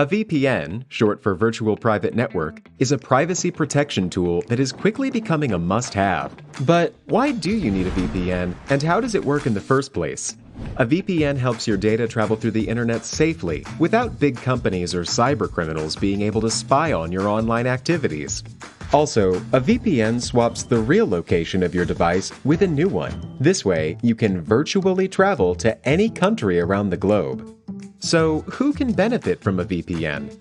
A VPN, short for Virtual Private Network, is a privacy protection tool that is quickly becoming a must-have. But why do you need a VPN, and how does it work in the first place? A VPN helps your data travel through the internet safely, without big companies or cybercriminals being able to spy on your online activities. Also, a VPN swaps the real location of your device with a new one. This way, you can virtually travel to any country around the globe. So, who can benefit from a VPN?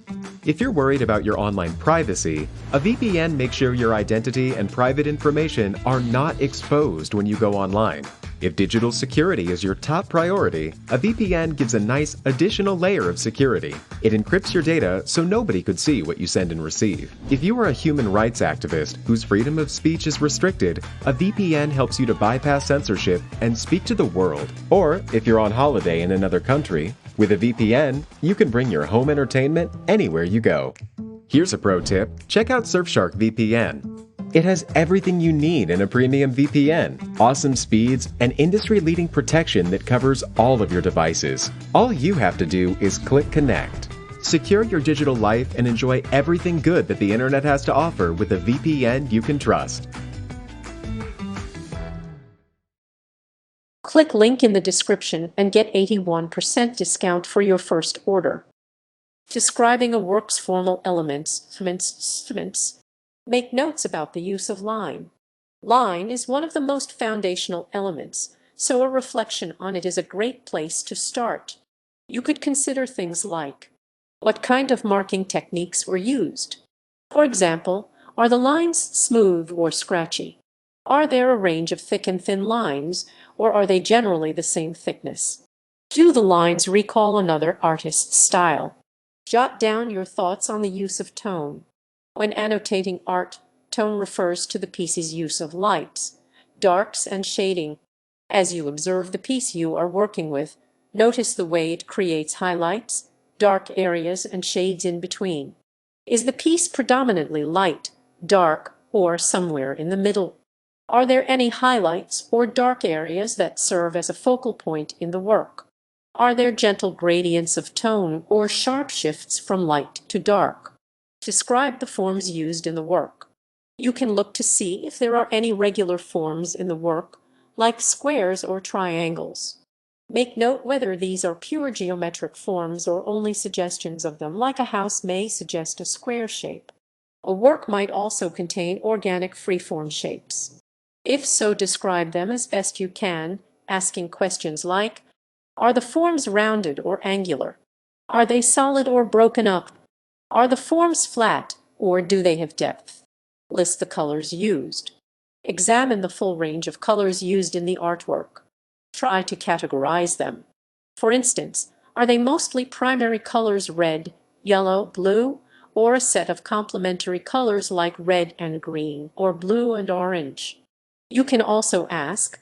If you're worried about your online privacy, a VPN makes sure your identity and private information are not exposed when you go online. If digital security is your top priority, a VPN gives a nice additional layer of security. It encrypts your data so nobody could see what you send and receive. If you are a human rights activist whose freedom of speech is restricted, a VPN helps you to bypass censorship and speak to the world. Or, if you're on holiday in another country, with a VPN, you can bring your home entertainment anywhere you go. Here's a pro tip: check out Surfshark VPN. It has everything you need in a premium VPN, awesome speeds, and industry-leading protection that covers all of your devices. All you have to do is click Connect. Secure your digital life and enjoy everything good that the internet has to offer with a VPN you can trust. Click link in the description and get 81% discount for your first order. Describing a work's formal elements. Make notes about the use of line. Line is one of the most foundational elements, so a reflection on it is a great place to start. You could consider things like: what kind of marking techniques were used? For example, are the lines smooth or scratchy? Are there a range of thick and thin lines, or are they generally the same thickness? Do the lines recall another artist's style? Jot down your thoughts on the use of tone. When annotating art, tone refers to the piece's use of lights, darks, and shading. As you observe the piece you are working with, notice the way it creates highlights, dark areas, and shades in between. Is the piece predominantly light, dark, or somewhere in the middle? Are there any highlights or dark areas that serve as a focal point in the work? Are there gentle gradients of tone or sharp shifts from light to dark? Describe the forms used in the work. You can look to see if there are any regular forms in the work, like squares or triangles. Make note whether these are pure geometric forms or only suggestions of them, like a house may suggest a square shape. A work might also contain organic freeform shapes. If so, describe them as best you can, asking questions like: are the forms rounded or angular? Are they solid or broken up? Are the forms flat, or do they have depth? List the colors used. Examine the full range of colors used in the artwork. Try to categorize them. For instance, are they mostly primary colors red, yellow, blue, or a set of complementary colors like red and green, or blue and orange? You can also ask: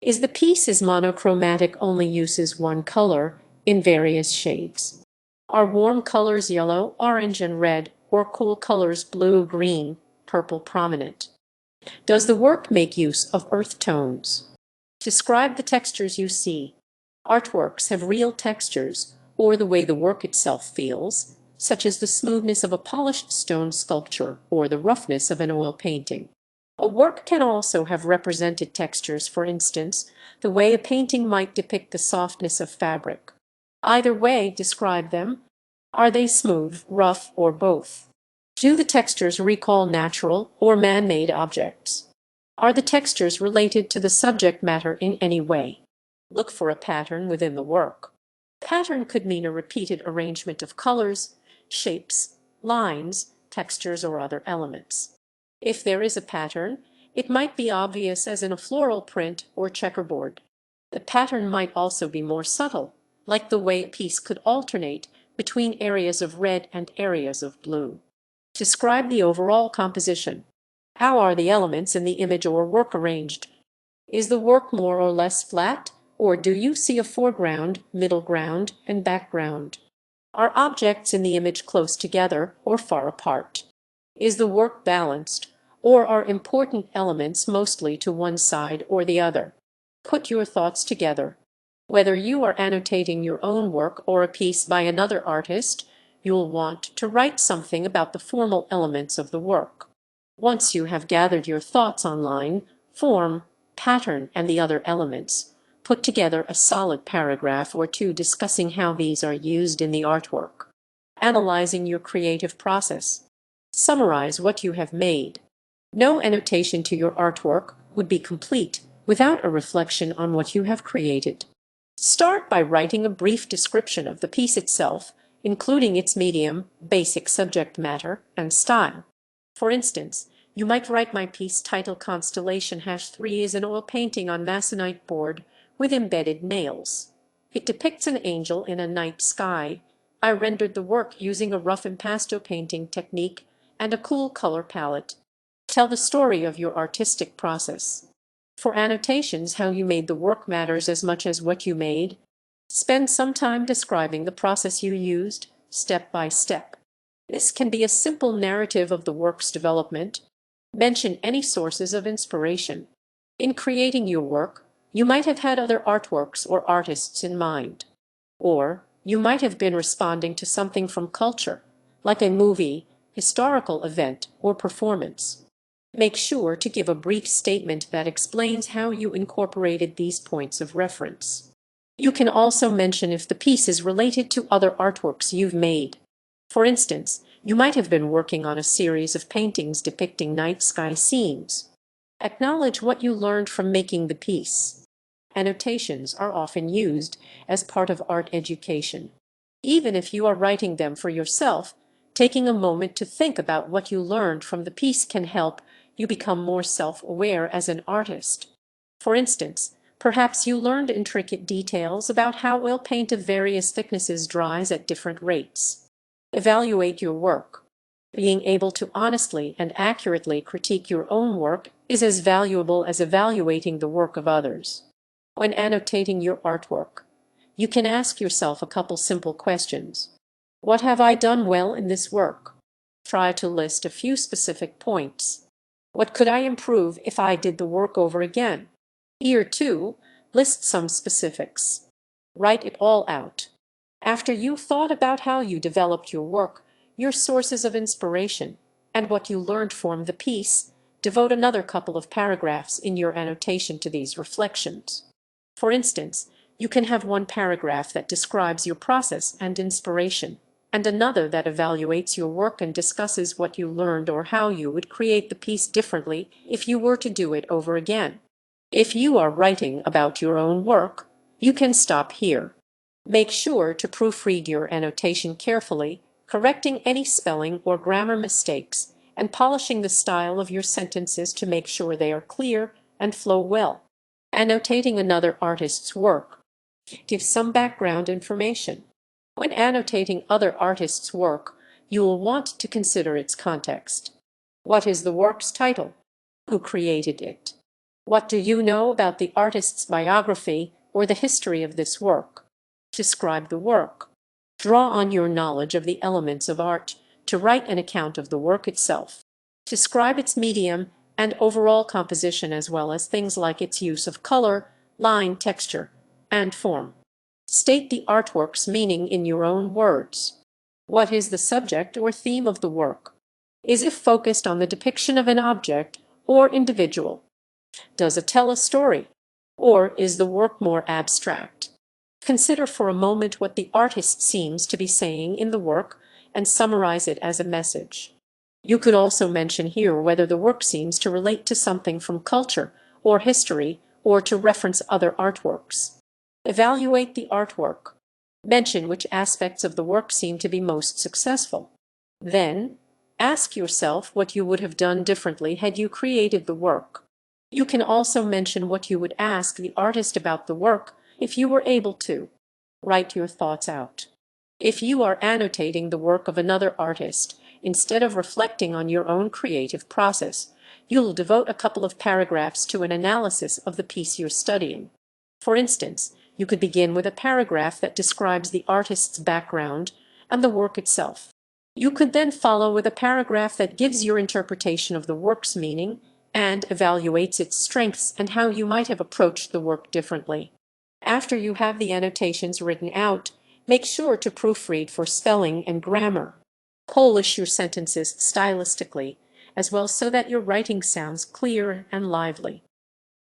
is the piece monochromatic, only uses one color in various shades? Are warm colors yellow, orange, and red, or cool colors blue, green, purple prominent? Does the work make use of earth tones? Describe the textures you see. Artworks have real textures, or the way the work itself feels, such as the smoothness of a polished stone sculpture or the roughness of an oil painting. A work can also have represented textures, for instance, the way a painting might depict the softness of fabric. Either way, describe them. Are they smooth, rough, or both? Do the textures recall natural or man-made objects? Are the textures related to the subject matter in any way? Look for a pattern within the work. Pattern could mean a repeated arrangement of colors, shapes, lines, textures, or other elements. If there is a pattern, it might be obvious, as in a floral print or checkerboard. The pattern might also be more subtle, like the way a piece could alternate between areas of red and areas of blue. Describe the overall composition. How are the elements in the image or work arranged? Is the work more or less flat, or do you see a foreground, middle ground, and background? Are objects in the image close together or far apart? Is the work balanced, or are important elements mostly to one side or the other? Put your thoughts together. Whether you are annotating your own work or a piece by another artist, you'll want to write something about the formal elements of the work. Once you have gathered your thoughts on line, form, pattern, and the other elements, put together a solid paragraph or two discussing how these are used in the artwork. Analyzing your creative process. Summarize what you have made. No annotation to your artwork would be complete without a reflection on what you have created. Start by writing a brief description of the piece itself, including its medium, basic subject matter, and style. For instance, you might write, "My piece title Constellation #3 is an oil painting on masonite board with embedded nails. It depicts an angel in a night sky. I rendered the work using a rough impasto painting technique and a cool color palette." Tell the story of your artistic process. For annotations, how you made the work matters as much as what you made. Spend some time describing the process you used, step by step. This can be a simple narrative of the work's development. Mention any sources of inspiration. In creating your work, you might have had other artworks or artists in mind. Or you might have been responding to something from culture, like a movie, historical event, or performance. Make sure to give a brief statement that explains how you incorporated these points of reference. You can also mention if the piece is related to other artworks you've made. For instance, you might have been working on a series of paintings depicting night sky scenes. Acknowledge what you learned from making the piece. Annotations are often used as part of art education. Even if you are writing them for yourself, taking a moment to think about what you learned from the piece can help you become more self-aware as an artist. For instance, perhaps you learned intricate details about how oil paint of various thicknesses dries at different rates. Evaluate your work. Being able to honestly and accurately critique your own work is as valuable as evaluating the work of others. When annotating your artwork, you can ask yourself a couple simple questions. What have I done well in this work? Try to list a few specific points. What could I improve if I did the work over again? Here, too, list some specifics. Write it all out. After you've thought about how you developed your work, your sources of inspiration, and what you learned from the piece, devote another couple of paragraphs in your annotation to these reflections. For instance, you can have one paragraph that describes your process and inspiration, and another that evaluates your work and discusses what you learned or how you would create the piece differently if you were to do it over again. If you are writing about your own work, you can stop here. Make sure to proofread your annotation carefully, correcting any spelling or grammar mistakes, and polishing the style of your sentences to make sure they are clear and flow well. Annotating another artist's work. Give some background information. When annotating other artists' work, you will want to consider its context. What is the work's title? Who created it? What do you know about the artist's biography or the history of this work? Describe the work. Draw on your knowledge of the elements of art to write an account of the work itself. Describe its medium and overall composition as well as things like its use of color, line, texture, and form. State the artwork's meaning in your own words. What is the subject or theme of the work? Is it focused on the depiction of an object or individual? Does it tell a story? Or is the work more abstract? Consider for a moment what the artist seems to be saying in the work and summarize it as a message. You could also mention here whether the work seems to relate to something from culture or history or to reference other artworks. Evaluate the artwork. Mention which aspects of the work seem to be most successful. Then, ask yourself what you would have done differently had you created the work. You can also mention what you would ask the artist about the work if you were able to. Write your thoughts out. If you are annotating the work of another artist, instead of reflecting on your own creative process, you'll devote a couple of paragraphs to an analysis of the piece you're studying. For instance, you could begin with a paragraph that describes the artist's background and the work itself. You could then follow with a paragraph that gives your interpretation of the work's meaning and evaluates its strengths and how you might have approached the work differently. After you have the annotations written out, Make sure to proofread for spelling and grammar. Polish your sentences stylistically as well so that your writing sounds clear and lively.